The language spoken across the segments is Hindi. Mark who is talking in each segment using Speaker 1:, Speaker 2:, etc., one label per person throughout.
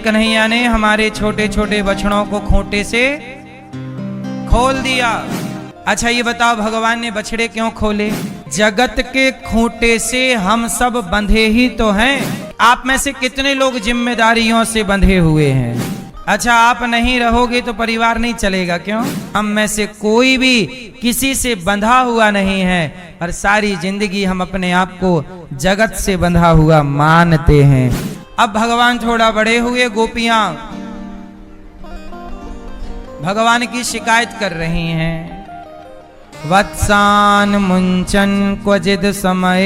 Speaker 1: कन्हैया ने हमारे छोटे छोटे बछड़ों को खूंटे से खोल दिया। अच्छा ये बताओ भगवान ने बछड़े क्यों खोले? जगत के खूंटे से हम सब बंधे ही तो हैं। आप में से कितने लोग जिम्मेदारियों से बंधे हुए हैं? अच्छा आप नहीं रहोगे तो परिवार नहीं चलेगा, क्यों? हम में से कोई भी किसी से बंधा हुआ नहीं है और सारी जिंदगी हम अपने आप को जगत से बंधा हुआ मानते हैं। अब भगवान थोड़ा बड़े हुए, गोपियां भगवान की शिकायत कर रही हैं। वत्सान मुंचन क्वचिद समय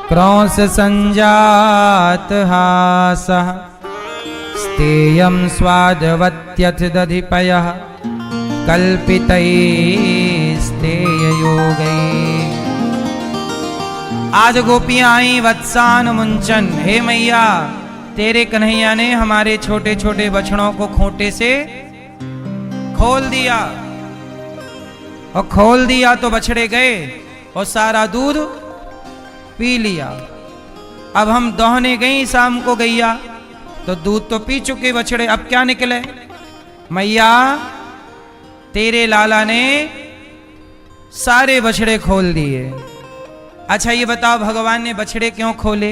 Speaker 1: क्रौंस संजात हासः स्तेयं स्वादवत्यथ दधिपयः कल्पितैस्तेययोगैः। आज गोपियां आई वत्सान मुंचन, हे मैया तेरे कन्हैया ने हमारे छोटे छोटे बछड़ों को खूंटे से खोल दिया। और खोल दिया तो बछड़े गए और सारा दूध पी लिया। अब हम दोहने गई शाम को गैया, तो दूध तो पी चुके बछड़े, अब क्या निकले? मैया तेरे लाला ने सारे बछड़े खोल दिए। अच्छा ये बताओ भगवान ने बछड़े क्यों खोले?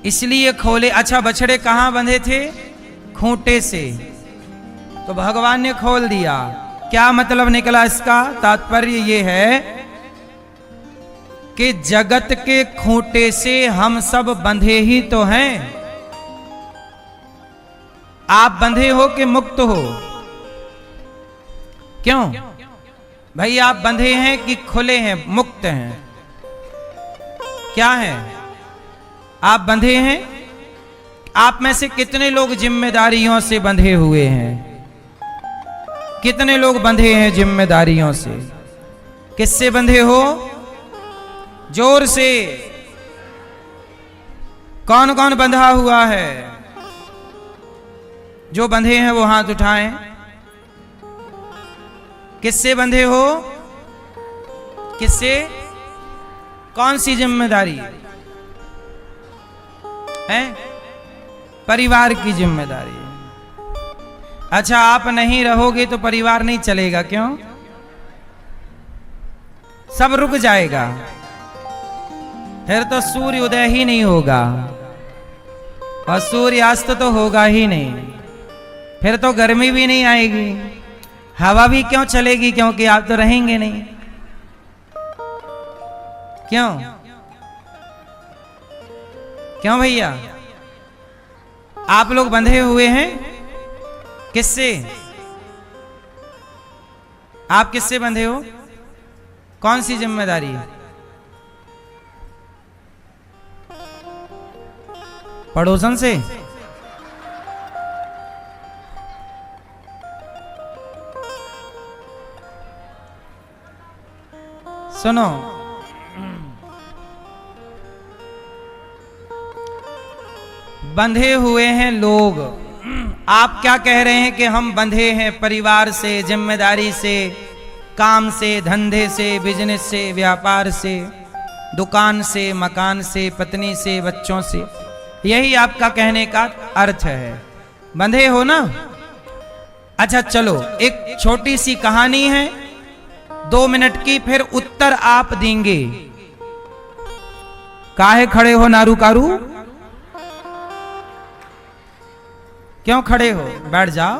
Speaker 1: इसलिए खोले। अच्छा बछड़े कहां बंधे थे? खूंटे से। तो भगवान ने खोल दिया। क्या मतलब निकला इसका? तात्पर्य ये है कि जगत के खूंटे से हम सब बंधे ही तो हैं। आप बंधे हो कि मुक्त हो? क्यों भाई आप बंधे हैं कि खुले हैं, मुक्त हैं? क्या है? आप बंधे हैं? आप में से कितने लोग जिम्मेदारियों से बंधे हुए हैं? कितने लोग बंधे हैं जिम्मेदारियों से? किससे बंधे हो? जोर से। कौन कौन बंधा हुआ है? जो बंधे हैं वो हाथ उठाएं। किससे बंधे हो? किससे? कौन सी जिम्मेदारी है? परिवार की जिम्मेदारी। अच्छा आप नहीं रहोगे तो परिवार नहीं चलेगा, क्यों? सब रुक जाएगा, फिर तो सूर्य उदय ही नहीं होगा और सूर्यास्त तो होगा ही नहीं। फिर तो गर्मी भी नहीं आएगी, हवा भी क्यों चलेगी, क्योंकि आप तो रहेंगे नहीं। क्यों? क्यों भैया? आप लोग बंधे हुए हैं किससे? आप किससे बंधे हो? कौन सी जिम्मेदारी है? पड़ोसन से? सुनो, बंधे हुए हैं लोग। आप क्या कह रहे हैं कि हम बंधे हैं परिवार से, जिम्मेदारी से, काम से, धंधे से, बिजनेस से, व्यापार से, दुकान से, मकान से, पत्नी से, बच्चों से। यही आपका कहने का अर्थ है, बंधे हो ना? अच्छा चलो एक छोटी सी कहानी है 2 मिनट की, फिर उत्तर आप देंगे। काहे खड़े हो नारू कारू? क्यों खड़े हो? बैठ जाओ।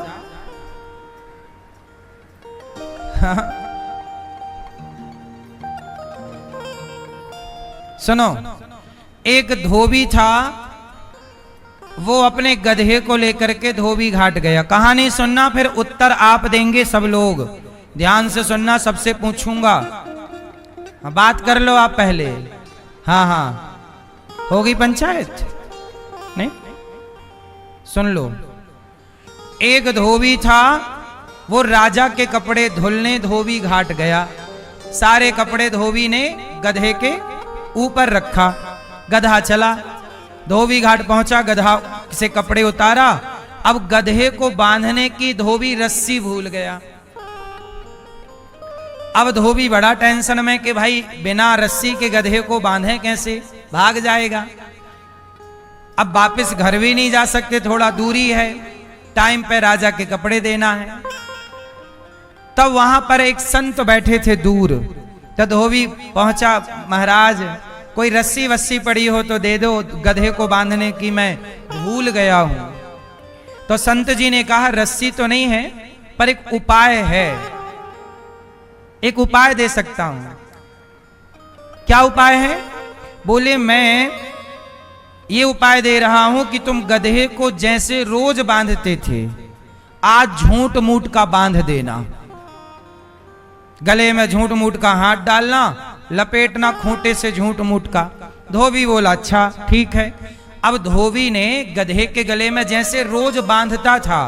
Speaker 1: सुनो, एक धोबी था, वो अपने गधे को लेकर के धोबी घाट गया। कहानी सुनना, फिर उत्तर आप देंगे सब लोग। ध्यान से सुनना, सबसे पूछूंगा। बात कर लो आप पहले। हाँ हाँ, होगी पंचायत? नहीं, सुन लो। एक धोबी था, वो राजा के कपड़े धुलने धोबी घाट गया। सारे कपड़े धोबी ने गधे के ऊपर रखा। गधा चला, धोबी घाट पहुंचा, गधा से कपड़े उतारा। अब गधे को बांधने की धोबी रस्सी भूल गया। अब धोबी बड़ा टेंशन में कि भाई बिना रस्सी के गधे को बांधे कैसे, भाग जाएगा। अब वापस घर भी नहीं जा सकते, थोड़ा दूरी है, टाइम पे राजा के कपड़े देना है। तब वहां पर एक संत बैठे थे दूर। तो धोबी पहुंचा, महाराज कोई रस्सी वस्सी पड़ी हो तो दे दो गधे को बांधने की, मैं भूल गया हूं। तो संत जी ने कहा रस्सी तो नहीं है पर एक उपाय है, एक उपाय दे सकता हूं। क्या उपाय है? बोले मैं ये उपाय दे रहा हूं कि तुम गधे को जैसे रोज बांधते थे आज झूठ मूठ का बांध देना, गले में झूठ मूठ का हाथ डालना, लपेटना खूंटे से झूठ मूठ का। धोबी बोला अच्छा ठीक है। अब धोबी ने गधे के गले में जैसे रोज बांधता था,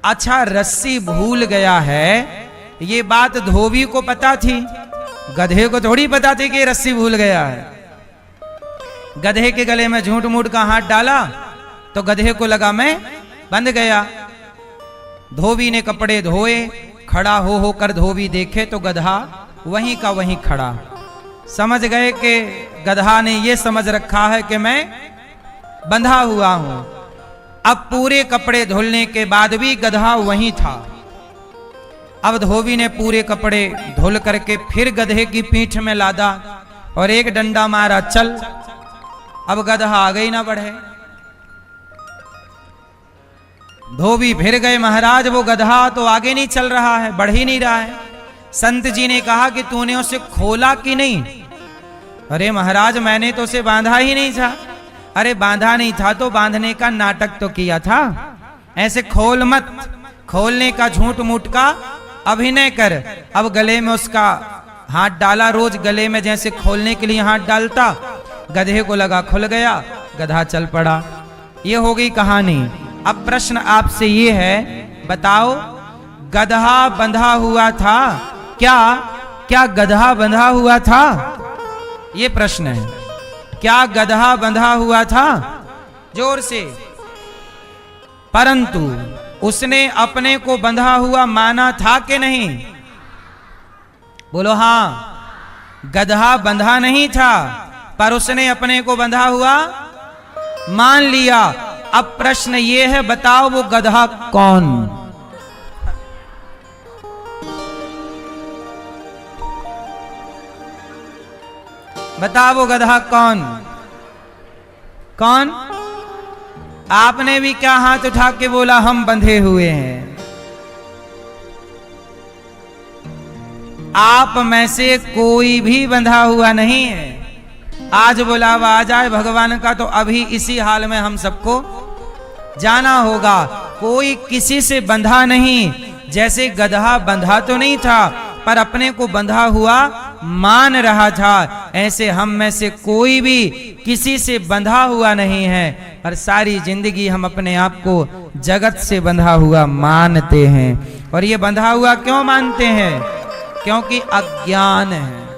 Speaker 1: अच्छा रस्सी भूल गया है, ये बात धोबी को पता थी, गधे को थोड़ी पता थी कि रस्सी भूल गया है। गधे के गले में झूठ मूठ का हाथ डाला तो गधे को लगा मैं बंध गया। धोबी ने कपड़े धोए, खड़ा हो होकर धोबी देखे तो गधा वहीं का वहीं खड़ा। समझ गए कि गधा ने ये समझ रखा है कि मैं बंधा हुआ हूं। अब पूरे कपड़े धुलने के बाद भी गधा वहीं था। अब धोबी ने पूरे कपड़े धुल करके फिर गधे की पीठ में लादा और एक डंडा मारा, चल। अब गधा आगे ही ना बढ़े। धोबी फिर गए, महाराज वो गधा तो आगे नहीं चल रहा है, बढ़ ही नहीं रहा है। संत जी ने कहा कि तूने उसे खोला कि नहीं? अरे महाराज मैंने तो उसे बांधा ही नहीं था। अरे बांधा नहीं था तो बांधने का नाटक तो किया था, ऐसे खोल मत, खोलने का झूठ मूठ का अभिनय कर। अब गले में उसका हाथ डाला, रोज गले में जैसे खोलने के लिए हाथ डालता, गधे को लगा खुल गया, गधा चल पड़ा। ये हो गई कहानी। अब प्रश्न आपसे ये है, बताओ गधा बंधा हुआ था क्या? क्या गधा बंधा हुआ था? ये प्रश्न है, क्या गधा बंधा हुआ था? जोर से। परंतु उसने अपने को बंधा हुआ माना था कि नहीं? बोलो हां। गधा बंधा नहीं था पर उसने अपने को बंधा हुआ मान लिया। अब प्रश्न ये है, बताओ वो गधा कौन? बताओ वो गधा कौन? कौन? आपने भी क्या हाथ उठा के बोला हम बंधे हुए हैं? आप में से कोई भी बंधा हुआ नहीं है। आज बुलावा आ जाए भगवान का तो अभी इसी हाल में हम सबको जाना होगा। कोई किसी से बंधा नहीं, जैसे गधा बंधा तो नहीं था पर अपने को बंधा हुआ मान रहा था, ऐसे हम में से कोई भी किसी से बंधा हुआ नहीं है। और सारी जिंदगी हम अपने आप को जगत से बंधा हुआ मानते हैं। और ये बंधा हुआ क्यों मानते हैं? क्योंकि अज्ञान है।